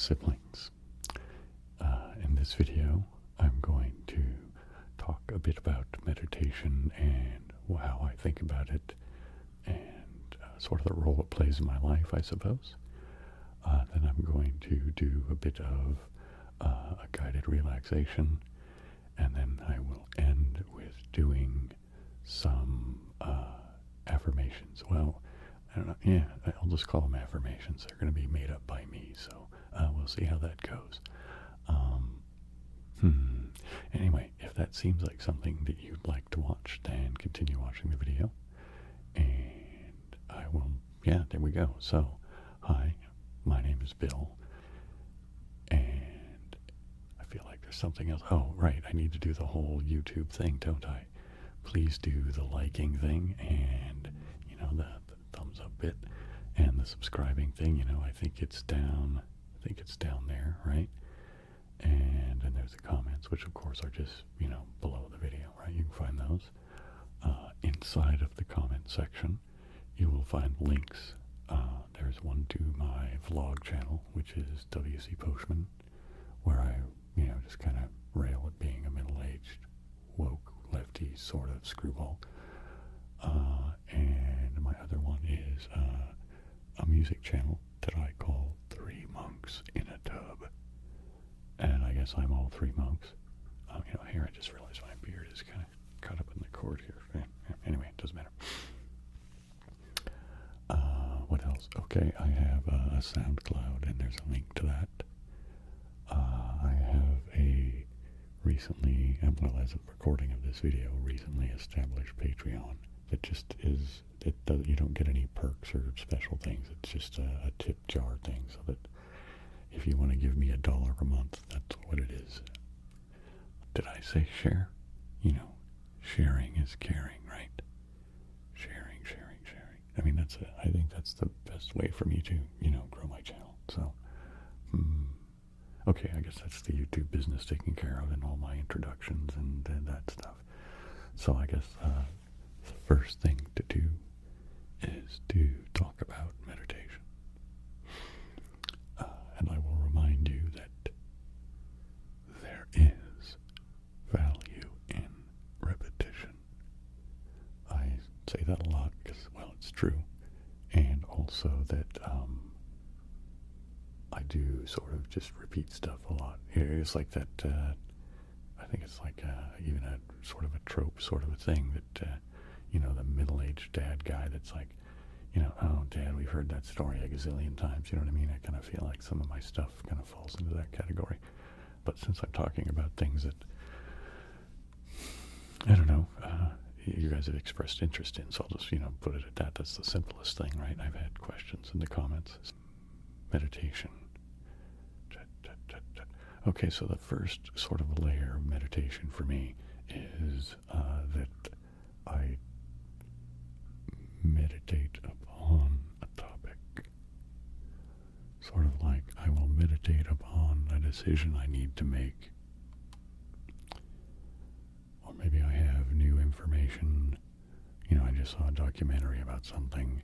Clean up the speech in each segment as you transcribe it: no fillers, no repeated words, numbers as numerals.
siblings. In this video, I'm going to talk a bit about meditation and how I think about it and sort of the role it plays in my life, I suppose. Then I'm going to do a bit of a guided relaxation, and then I will end with doing some affirmations. Well, I don't know. Yeah, I'll just call them affirmations. They're going to be made up by me, so we'll see how that goes. Anyway, if that seems like something that you'd like to watch, then continue watching the video. And I will, yeah, there we go. So, hi, my name is Bill. And I feel like there's something else. Oh, right, I need to do the whole YouTube thing, don't I? Please do the liking thing and, the thumbs up bit and the subscribing thing. I think it's down there, right? And then there's the comments, which of course are just, below the video, right? You can find those. Inside of the comment section, you will find links. There's one to my vlog channel, which is W.C. Postman, where I, just kind of rail at being a middle-aged, woke, lefty sort of screwball. And my other one is a music channel that I call Three Monks in a Tub. And I guess I'm all three monks. Here I just realized my beard is kind of caught up in the cord here. Anyway, it doesn't matter. What else? Okay, I have a SoundCloud, and there's a link to that. I have a recently, well, as of recording of this video, recently established Patreon that just is, you don't get any perks or special things. It's just a tip jar thing, so that if you want to give me $1 a month, that's what it is. Did I say share? Sharing is caring, right? Sharing. I mean, I think that's the best way for me to, grow my channel. So, okay, I guess that's the YouTube business taken care of and all my introductions and that stuff. So I guess the first thing to do is to talk about meditation. And I will remind you that there is value in repetition. I say that a lot because, well, it's true. And also that I do sort of just repeat stuff a lot. It's like that, I think it's like even a sort of a trope sort of a thing that, the middle-aged dad guy that's like, oh, Dad, we've heard that story a gazillion times, you know what I mean? I kind of feel like some of my stuff kind of falls into that category. But since I'm talking about things that, I don't know, you guys have expressed interest in, so I'll just, put it at that. That's the simplest thing, right? I've had questions in the comments. Meditation. Okay, so the first sort of layer of meditation for me is that I meditate upon a topic. Sort of like I will meditate upon a decision I need to make. Or maybe I have new information. I just saw a documentary about something,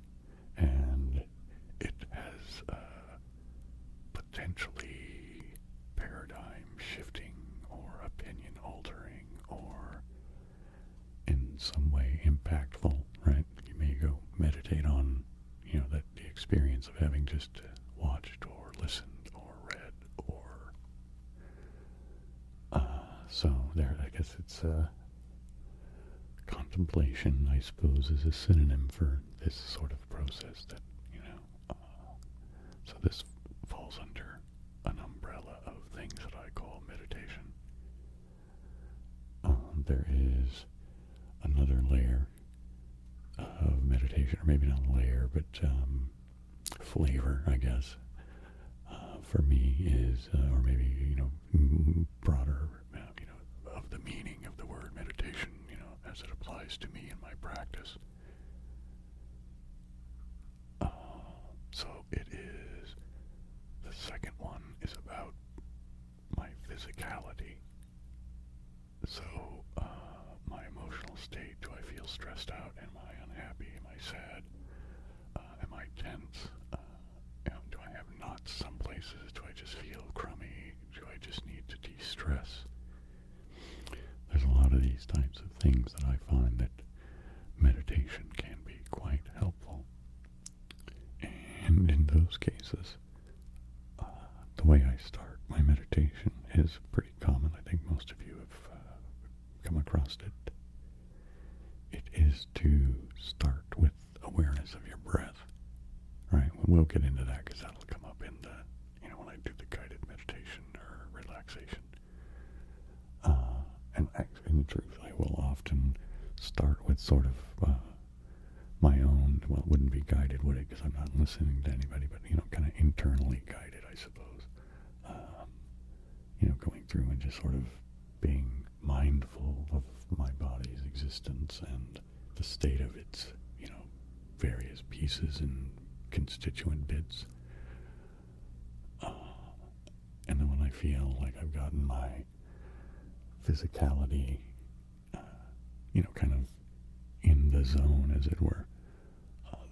and it has potentially paradigm-shifting or opinion-altering or in some way impactful, right? You may go meditate on, that the experience of having just watched or listened or read or... so there, I guess it's contemplation, I suppose, is a synonym for this sort of process that, so this falls under an umbrella of things that I call meditation. There is another layer of meditation, or maybe not layer, but flavor, I guess, for me is, or maybe, broader, of the meaning of the word meditation, as it applies to me in my practice. So it is, the second one is about my physicality. So, my emotional state, do I feel stressed out? Am I unhappy? Am I sad? Am I tense? Do I have knots some places? Do I just feel I find that meditation can be quite helpful. And in those cases, the way I start my meditation is pretty common. I think most of you have come across it. It is to start with awareness of your breath. Right? We'll get into that because that'll come up in the, when I do the guided meditation or relaxation. And in truth, I will often start with sort of my own, well, it wouldn't be guided, would it? Because I'm not listening to anybody, but, kind of internally guided, I suppose. Going through and just sort of being mindful of my body's existence and the state of its, various pieces and constituent bits. And then when I feel like I've gotten my physicality, kind of in the zone, as it were,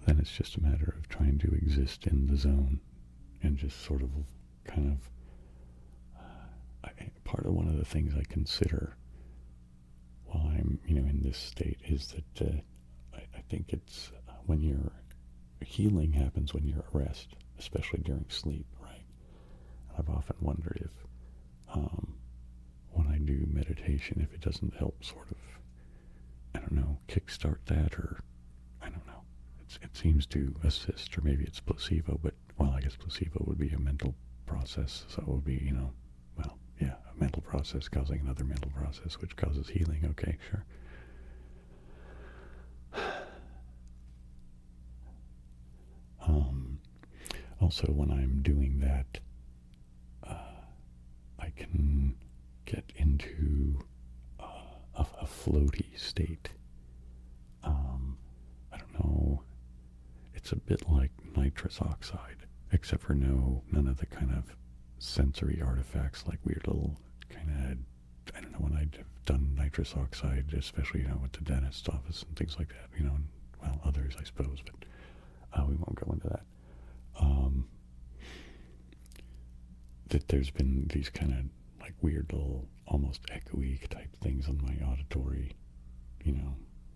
then it's just a matter of trying to exist in the zone and just sort of kind of part of one of the things I consider while I'm, in this state is that I think it's when your healing happens when you're at rest, especially during sleep, right? I've often wondered if when I do meditation, if it doesn't help sort of, I don't know, kickstart that, or I don't know. It seems to assist, or maybe it's placebo, but, well, I guess placebo would be a mental process, so it would be, a mental process causing another mental process, which causes healing. Okay, sure. Also, when I'm doing that, I can get into a floaty state. I don't know. It's a bit like nitrous oxide, except for none of the kind of sensory artifacts, like weird little kind of, I don't know, when I've done nitrous oxide, especially, with the dentist's office and things like that, and, well, others, I suppose, but we won't go into that. That there's been these kind of like weird little almost echoey type things on my auditory,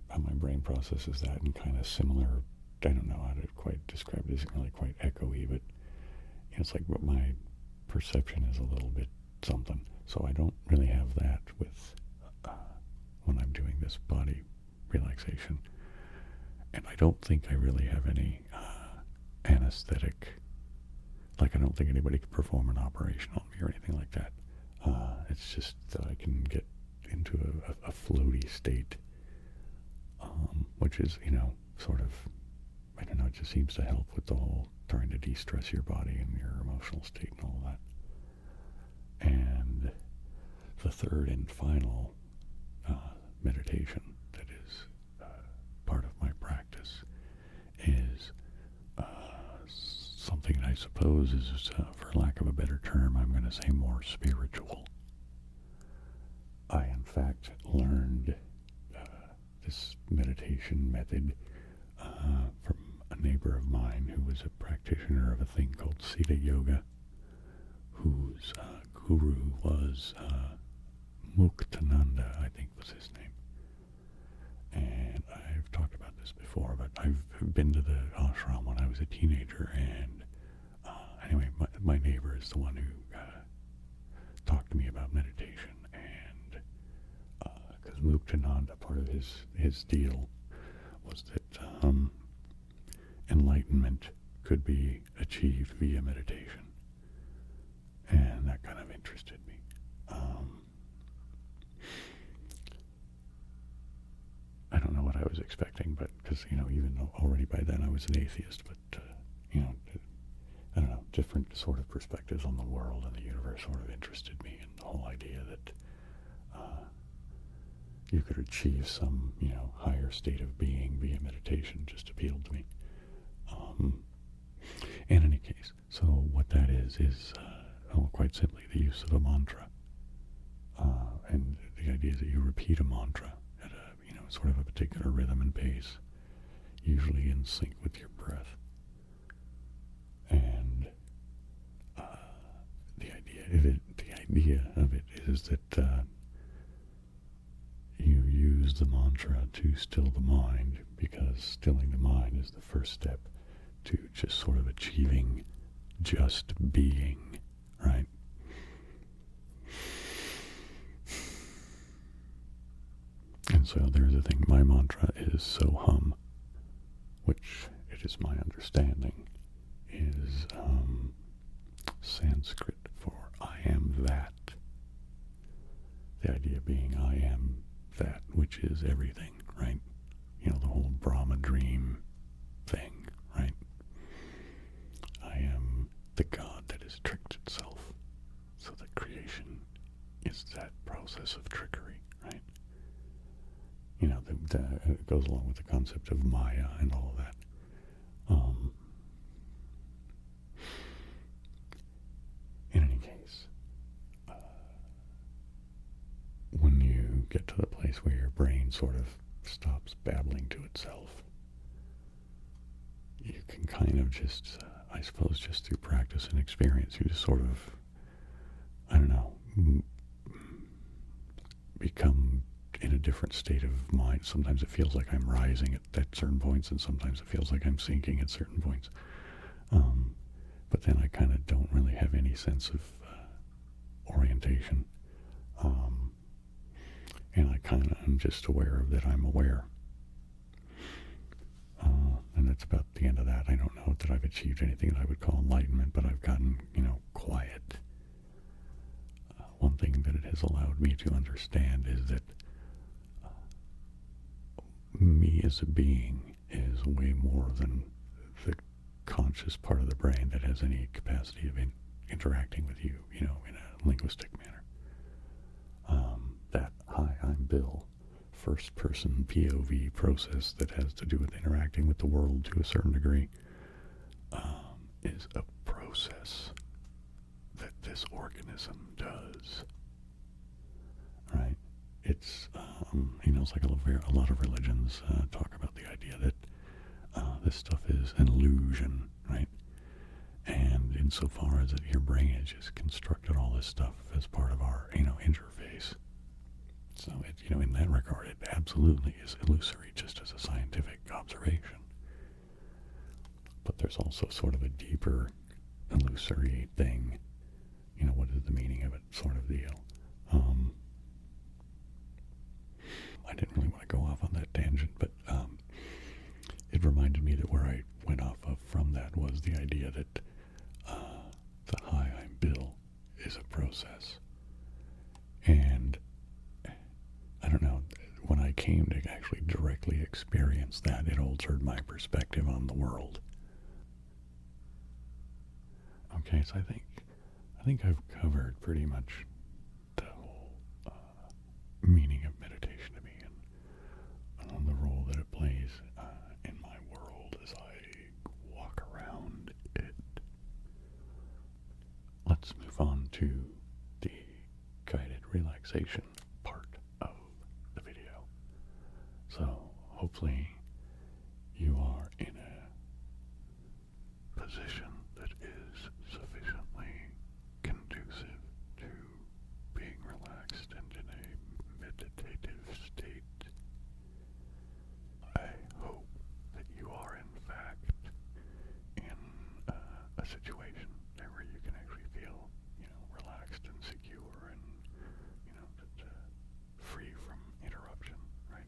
how my brain processes that, and kind of similar, I don't know how to quite describe it, isn't really quite echoey, but it's like what my perception is a little bit something. So I don't really have that with when I'm doing this body relaxation. And I don't think I really have any anesthetic. Like, I don't think anybody could perform an operation on me or anything like that. It's just that I can get into a floaty state, which is, sort of, I don't know, it just seems to help with the whole trying to de-stress your body and your emotional state and all that. And the third and final meditation that is part of my practice is something that I suppose is, for lack of a better term, I'm going to say more spiritual. I, in fact, learned this meditation method from a neighbor of mine who was a practitioner of a thing called Siddha Yoga, whose guru was Muktananda, I think was his name. And I've talked about this before, but I've been to the ashram when I was a teenager, and anyway, my neighbor is the one who talked to me about meditation, and because Muktananda, part of his deal was that enlightenment could be achieved via meditation, and that kind of interested me. I don't know what I was expecting, but because, even though already by then I was an atheist, but, I don't know, different sort of perspectives on the world and the universe sort of interested me, and the whole idea that you could achieve some, higher state of being via meditation just appealed to me. In any case, so what that is quite simply the use of a mantra. And the idea is that you repeat a mantra at a, sort of a particular rhythm and pace, usually in sync with your breath. And the idea of it is that you use use the mantra to still the mind, because stilling the mind is the first step to just sort of achieving just being, right? And so there's a thing, my mantra is so hum, which it is my understanding is Sanskrit for I am that. The idea being I am that which is everything, right? You know, the whole Brahma dream thing, right? I am the God that has tricked itself. So that creation is that process of trickery, right? You know, it goes along with the concept of Maya and all of that. In any case, when you get to the place where your brain sort of stops babbling to itself, you can kind of just, I suppose, just through practice and experience, you just sort of, I don't know, become in a different state of mind. Sometimes it feels like I'm rising at certain points, and sometimes it feels like I'm sinking at certain points. But then I kind of don't really have any sense of orientation. And I kind of am just aware of that I'm aware. And that's about the end of that. I don't know that I've achieved anything that I would call enlightenment, but I've gotten, quiet. One thing that it has allowed me to understand is that me as a being is way more than the conscious part of the brain that has any capacity of interacting with you, in a linguistic manner. That hi, I'm Bill, first person POV process that has to do with interacting with the world to a certain degree is a process that this organism does. Right? It's, it's like a lot of religions talk about the idea that this stuff is an illusion, right? And insofar as that your brain has just constructed all this stuff as part of our, interface. So, in that regard, it absolutely is illusory, just as a scientific observation. But there's also sort of a deeper illusory thing. What is the meaning of it sort of deal. I didn't really want to go off on that tangent, but it reminded me that where I went off of from that was the idea that the hi, I'm Bill is a process. And I don't know, when I came to actually directly experience that, it altered my perspective on the world. Okay, so I think I've covered pretty much the whole meaning of meditation to me and the role that it plays in my world as I walk around it. Let's move on to the guided relaxation part of the video. So hopefully you are in a position that is sufficiently conducive to being relaxed and in a meditative state. I hope that you are in fact in a situation where you can actually feel, relaxed and secure and, free from interruption, right?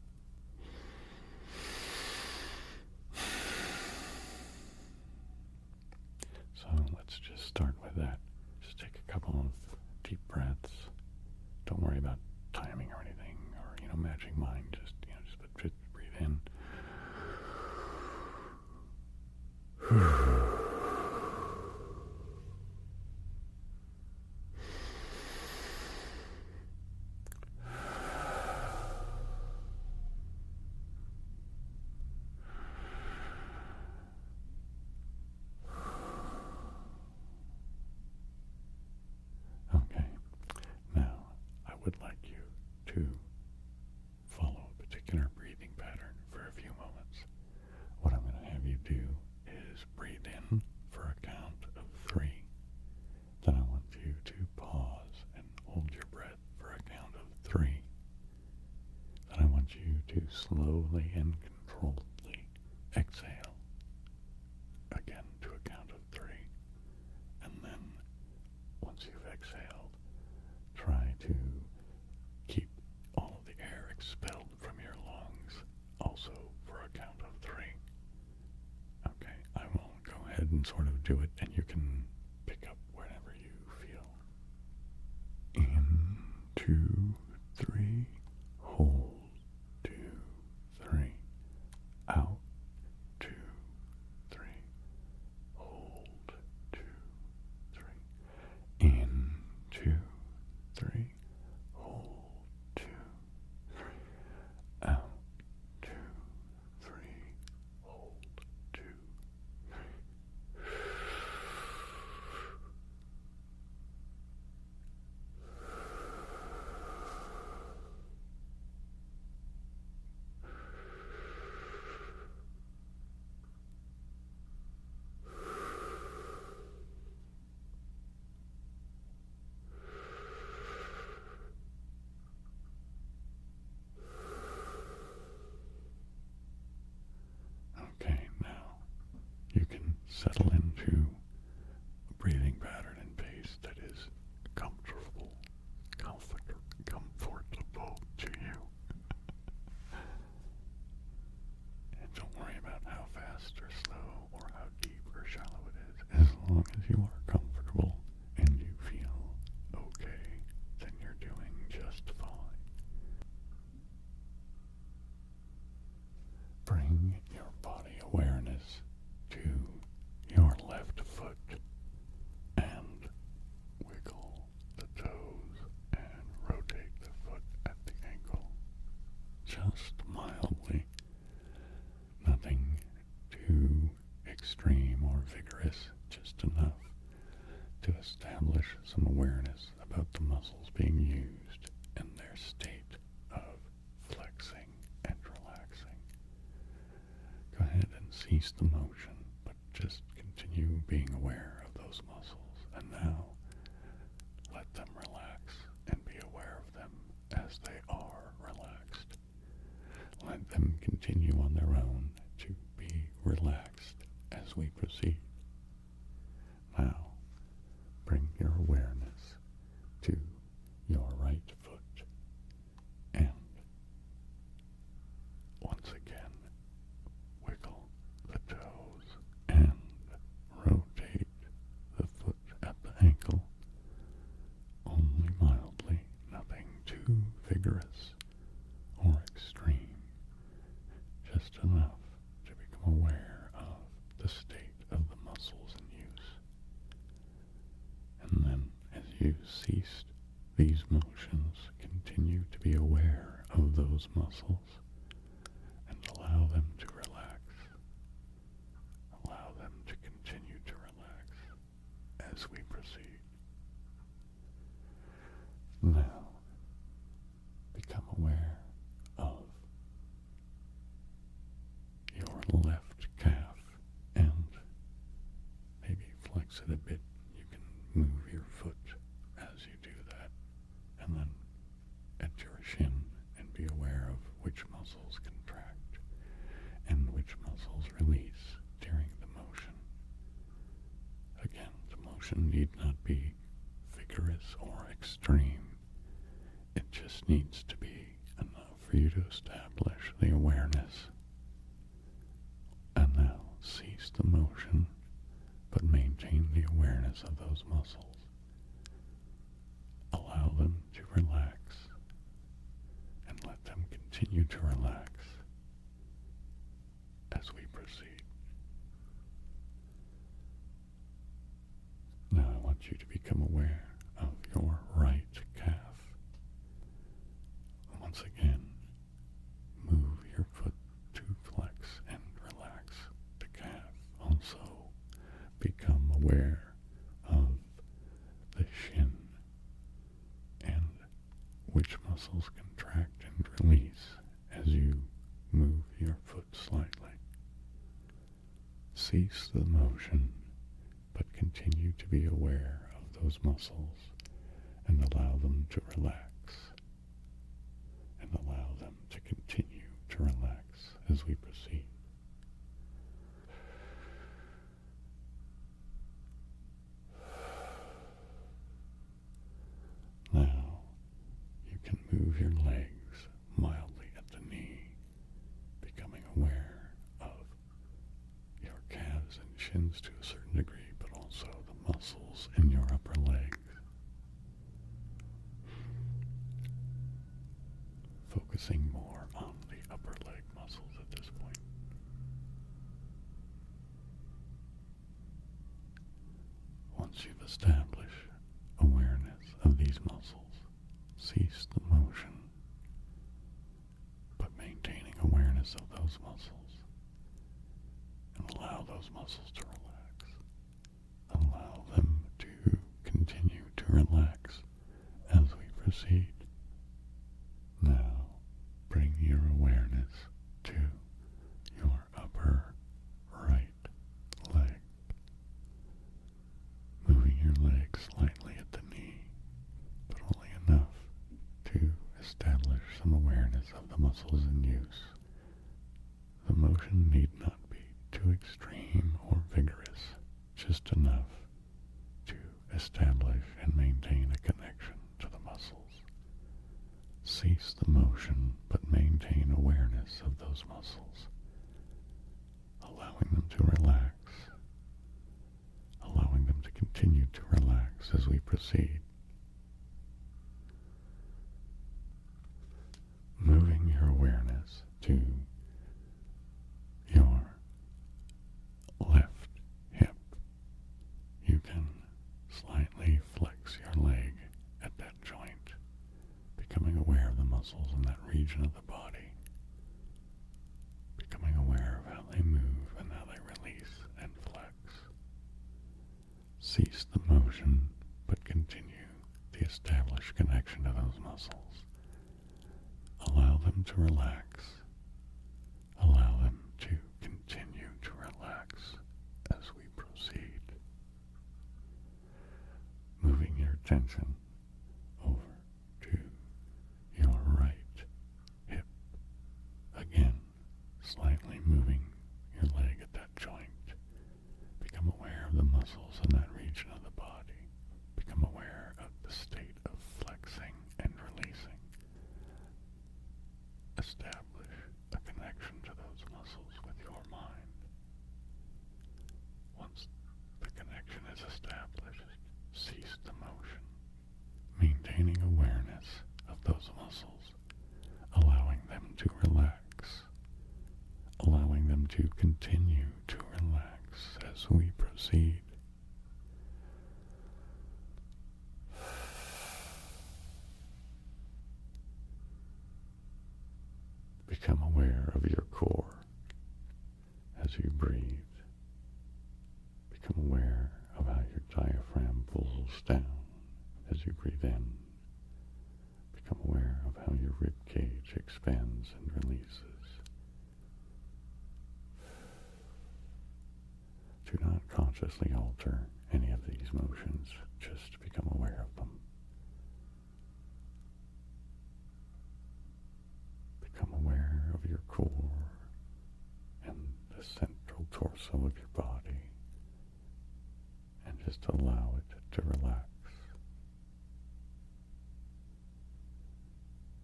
slowly and controlledly exhale again to a count of 3. And then, once you've exhaled, try to keep all of the air expelled from your lungs, also for a count of 3. Okay, I will go ahead and sort of do it, and you can pick up whenever you feel. In, 2, 3, hold, 2, 3, out, 2, 3, hold, 2, 3, in, 2, 3, hold, 2, 3, out, 2, 3, hold, 2, 3. Okay, now you can settle into a breathing pattern and pace that is comfortable to you. And don't worry about how fast or slow or how deep or shallow it is. As long as you are comfortable and you feel okay, then you're doing just fine. Bring your body awareness to your left foot and wiggle the toes and rotate the foot at the ankle. Just mildly. Nothing too extreme or vigorous, just enough to establish some awareness about the muscles being used and their state of flexing and relaxing. Go ahead and cease the motion, but just continue being aware of those muscles. And now, let them relax and be aware of them as they are relaxed. Let them continue on their own to be relaxed as we proceed. Now, bring your awareness to your right foot and once again wiggle the toes and rotate the foot at the ankle, only mildly, nothing too vigorous or extreme, just enough to become aware of the state of the muscles in use. And then, as you ceased these motions, continue to be aware of those muscles and allow them to relax. Allow them to continue to relax as we proceed. Now, become aware of your left calf and maybe flex it a bit. You can move your foot as you do that, and then at your shin and be aware of which muscles contract and which muscles release during the motion. Again, the motion need not be vigorous or extreme. It just needs to be enough for you to establish the awareness. And now cease the motion, but maintain the awareness of those muscles. Allow them to relax, and let them continue to relax as we proceed. Now I want you to become aware of your right calf. Once again, move your foot to flex and relax the calf. Also, become aware of the shin and which muscles contract and release as you move your foot slightly. Cease the motion, but continue to be aware of those muscles and allow them to relax, and allow them to continue to relax as we proceed. Now, you can move your legs mildly at the knee, becoming aware of your calves and shins to a certain degree, but also the muscles in your upper legs. Focusing more on the upper leg muscles at this point. Once you've established awareness of these muscles, cease the motion, but maintaining awareness of those muscles, and allow those muscles to relax. Allow them to continue to relax as we proceed. Now, bring your awareness to your upper right leg, moving your leg slightly at the knee, but only enough to establish some awareness of the muscles in use. The motion need not be too extreme or vigorous, just enough to establish and maintain a connection to the muscles. Cease the motion, but maintain awareness of those muscles, allowing them to relax, allowing them to continue to relax as we proceed. Moving your awareness to your left hip, you can slightly flex your leg at that joint, becoming aware of the muscles in that region of the body, becoming aware of how they move and how they release and flex. Cease the motion, but continue the established connection to those muscles. Allow them to relax. Allow them to continue to relax as we proceed. Moving your attention over to your right hip. Again, slightly moving your leg at that joint. Become aware of the muscles in that region of the body. Become aware of the state of flexing and releasing. Establish a connection to those muscles with your mind. Once the connection is established, cease the motion, maintaining awareness of those muscles, allowing them to relax, allowing them to continue to relax as we proceed. Become aware of your core as you breathe. Become aware of how your diaphragm pulls down as you breathe in. Become aware of how your rib cage expands and releases. Do not consciously alter any of these motions, just become aware of them. Become aware of your core and the central torso of your body, and just allow it to relax.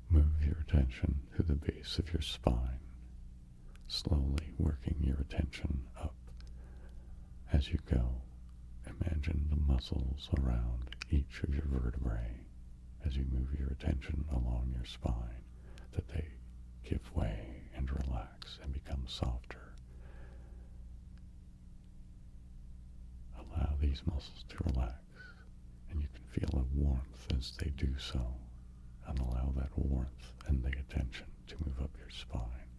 Move your attention to the base of your spine, slowly working your attention up. As you go, imagine the muscles around each of your vertebrae as you move your attention along your spine, that they give way and relax and become softer. Allow these muscles to relax, and you can feel a warmth as they do so, and allow that warmth and the attention to move up your spine.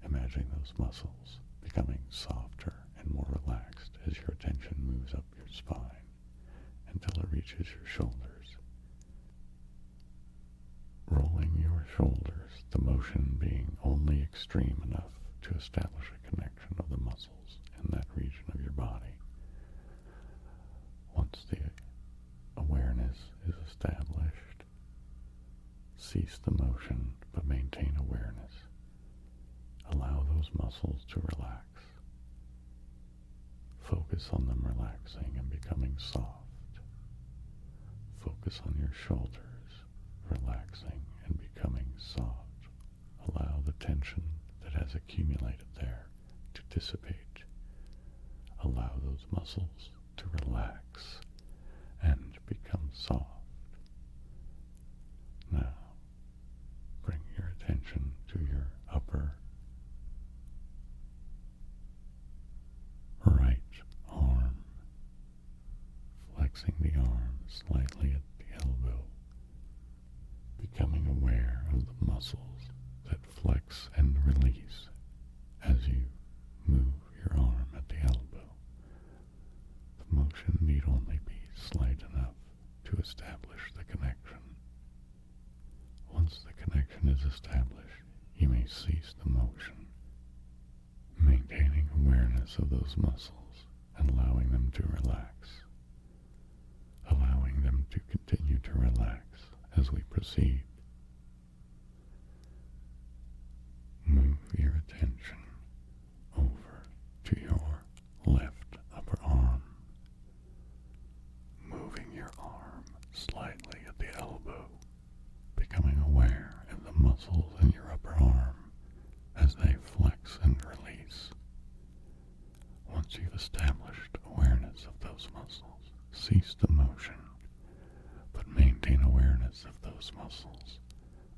Imagine those muscles becoming softer and more relaxed as your attention moves up your spine until it reaches your shoulders. Rolling your shoulders, the motion being only extreme enough to establish a connection of the muscles in that region of your body. Once the awareness is established, cease the motion but maintain awareness. Allow those muscles to relax. Focus on them relaxing and becoming soft. Focus on your shoulders, relaxing and becoming soft. Allow the tension that has accumulated there to dissipate. Allow those muscles to relax and become soft. Now, bring your attention to your upper right arm, flexing the arm slightly at the elbow, becoming aware of the muscles that flex and release as you move your arm at the elbow. The motion need only be slight enough to establish the connection. Once the connection is established, you may cease the motion, maintaining awareness of those muscles and allowing them to relax, allowing them to continue to relax as we proceed. Move your attention over to your left upper arm, moving your arm slightly at the elbow, becoming aware of the muscles in your upper arm as they flex and release. Once you've established awareness of those muscles, cease the motion, but maintain awareness of those muscles,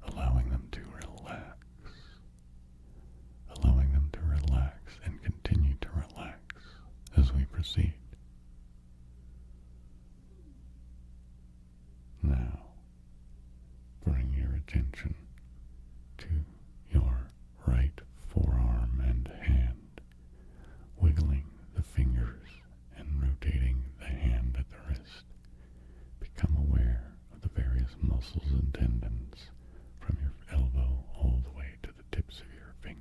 allowing them to relax, allowing them to relax and continue to relax as we proceed. Now, bring your attention to your right forearm and hand, wiggling the fingers and rotating the hand at the wrist. Become aware of the various muscles and tendons from your elbow all the way to the tips of your fingers.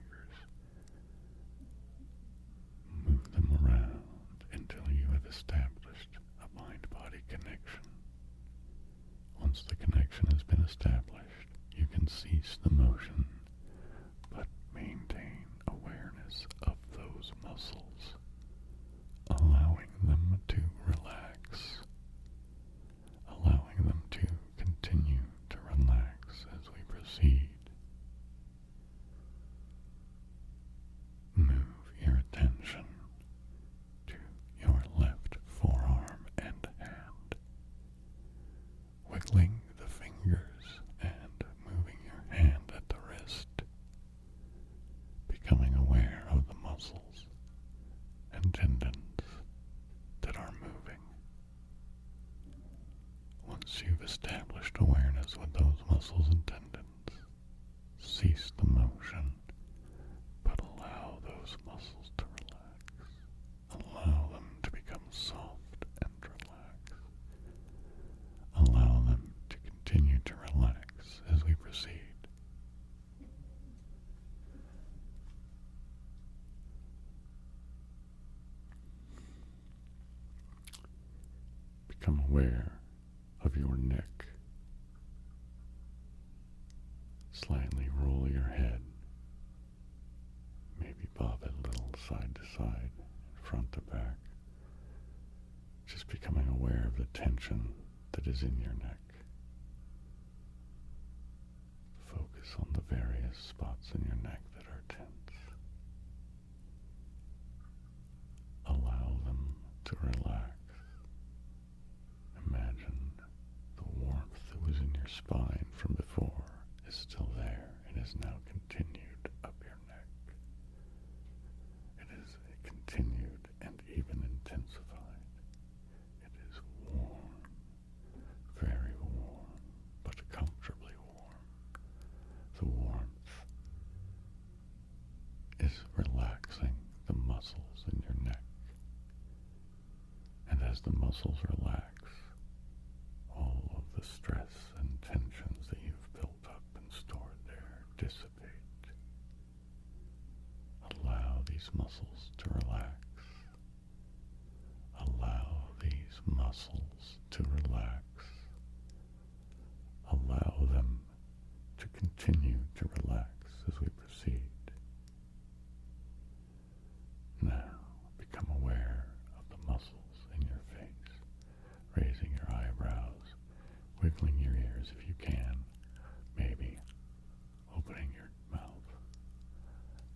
Move them around until you have established a mind-body connection. Once the connection has been established, you can cease the motion, but maintain awareness of those muscles, allowing them to relax, allowing them to continue to relax as we proceed. Move your attention to your left forearm and hand, wiggling the fingers and moving your hand at the wrist, becoming aware of the muscles and tendons that are moving. Once you've established awareness with those muscles and tendons, cease the motion, but allow those muscles to relax. Allow them to become soft and relax. Allow them to continue to relax as we proceed. Become aware of your neck. Slightly roll your head. Maybe bob it a little side to side, front to back. Just becoming aware of the tension that is in your neck. Focus on the various spots in your neck that are tense. Allow them to relax. Imagine the warmth that was in your spine from before is still there and is now continued up your neck. It is continued and even intensified. It is warm, very warm, but comfortably warm. The warmth is relaxing the muscles in your neck. And as the muscles relax, all of the stress and tensions that you've built up and stored there dissipate. Allow these muscles to relax. Allow these muscles to relax. Allow them to continue to relax as we proceed. ears if you can. Maybe opening your mouth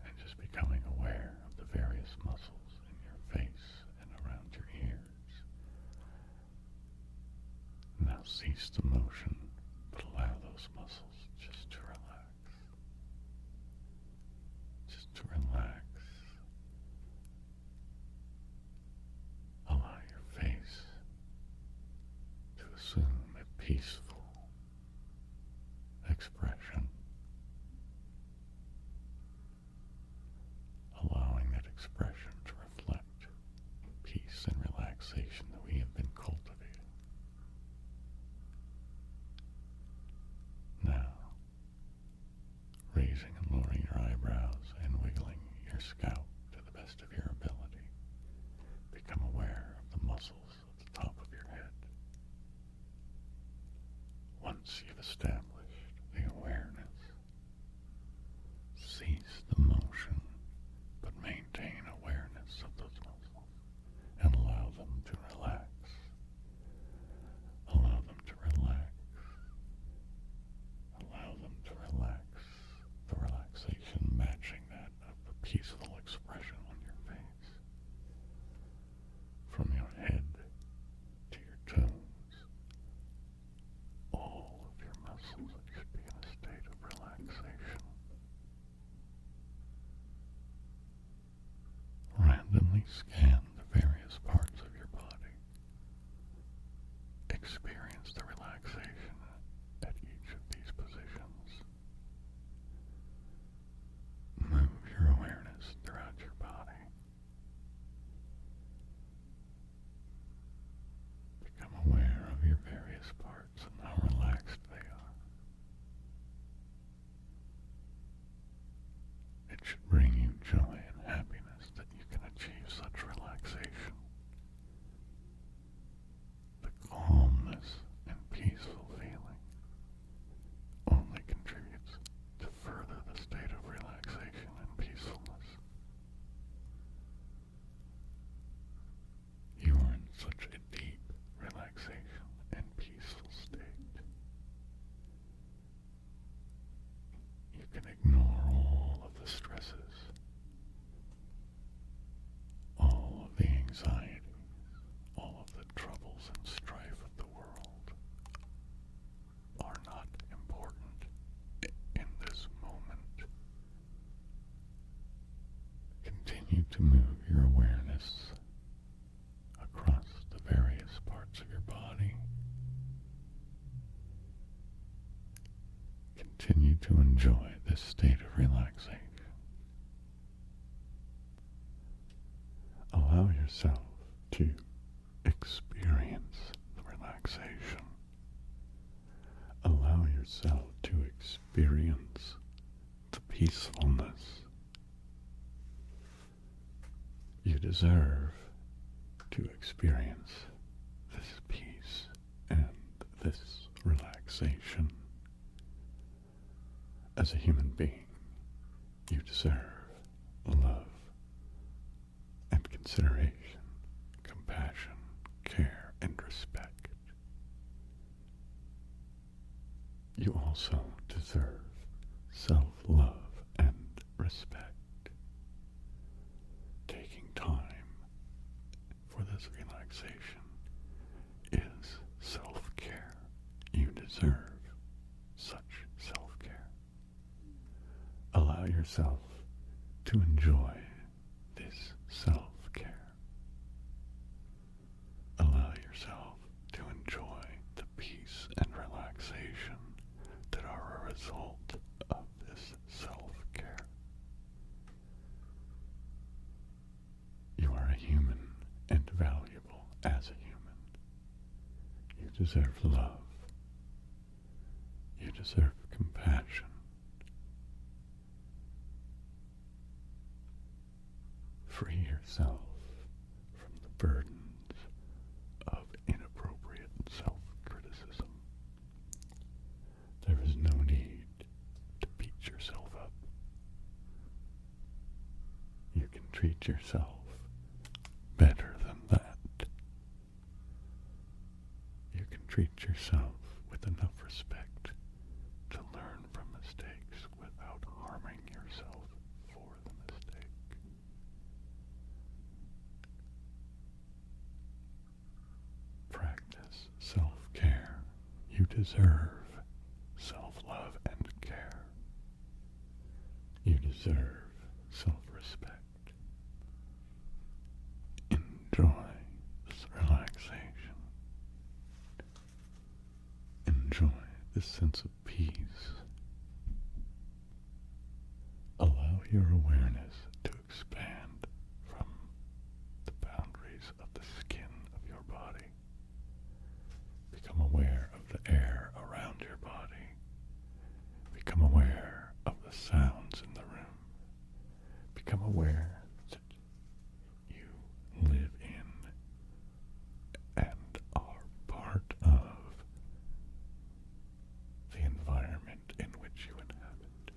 and just becoming aware of the various muscles in your face and around your ears. Now cease the motion, but allow those muscles just to relax. Just to relax. Allow your face to assume a peaceful expression, allowing that expression to reflect peace and relaxation that we have been cultivating. Now, raising and lowering your eyebrows and wiggling your scalp to the best of your ability, become aware of the muscles at the top of your head. Once you've established the awareness, cease the motion, but maintain awareness of those muscles and allow them to relax. Allow them to relax. Allow them to relax. The relaxation matching that of the peaceful expression on your face. From your head to your toes, all of your muscles should be in a state of relaxation. Randomly scan the various parts of your body. Experience the relaxation at each of these positions. Move your awareness throughout your body. Become aware of your various parts and how relaxed they are. It should bring you joy and happiness that you can achieve such relaxation. The calmness and peaceful feeling only contributes to further the state of relaxation and peacefulness. You are in such a deep relaxation and peaceful state. You can ignore all of the stresses, all of the anxieties, all of the troubles and strife of the world are not important in this moment. Continue to move your awareness across the various parts of your body. Continue to enjoy this state of relaxation. Allow yourself to experience the relaxation. Allow yourself to experience the peacefulness. You deserve to experience this peace and this relaxation. As a human being, you deserve love and consideration, compassion, care, and respect. You also deserve self-love and respect. Taking time for this relaxation is self-care. You deserve such self-care. Allow yourself to enjoy this self-care. Allow yourself to enjoy the peace and relaxation that are a result of this self-care. You are a human and valuable as a human. You deserve love. You deserve compassion. Free yourself from the burdens of inappropriate self-criticism. There is no need to beat yourself up. You can treat yourself better than that. You can treat yourself with enough respect deserve self-love and care. You deserve self-respect. Enjoy this relaxation. Enjoy this sense of peace. Allow your awareness to expand from the boundaries of the skin of your body. Become aware of the air around your body. Become aware of the sounds in the room. Become aware that you live in and are part of the environment in which you inhabit.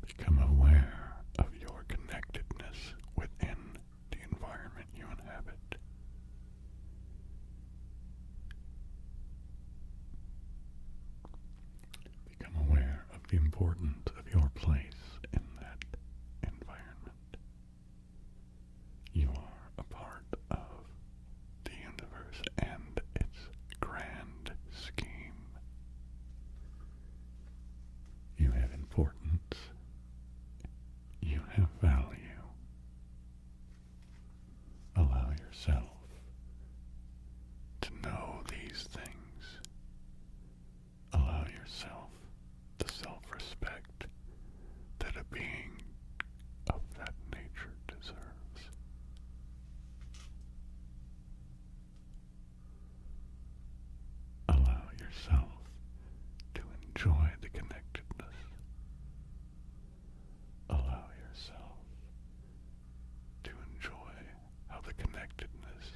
Become aware of your connectedness within the environment you inhabit. Become aware of the importance of your place in that environment. You are a part of the universe and its grand scheme. You have importance. You have value. Allow yourself to know these things. Allow yourself the self-respect that a being of that nature deserves. Allow yourself to enjoy the connectedness. Allow yourself to enjoy how the connectedness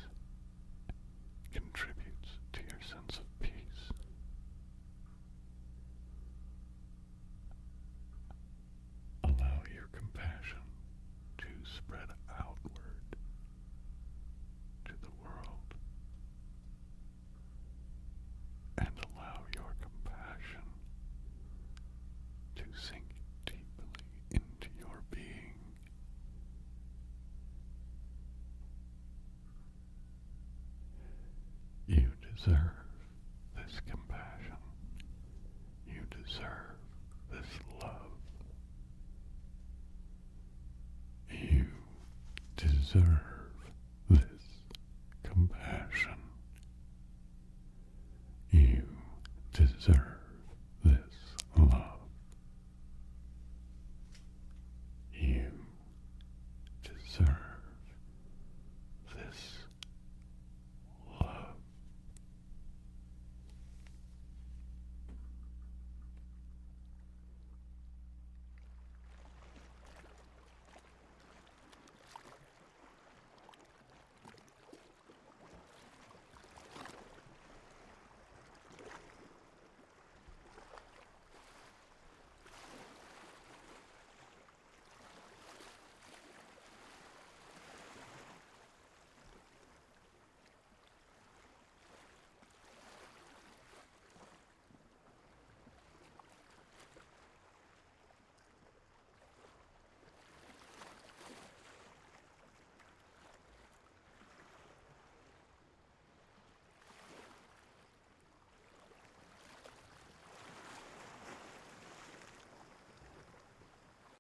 contributes to your sense of peace. Allow your compassion to spread outward to the world. And allow your compassion to sink deeply into your being. You deserve this compassion. You deserve this love. You deserve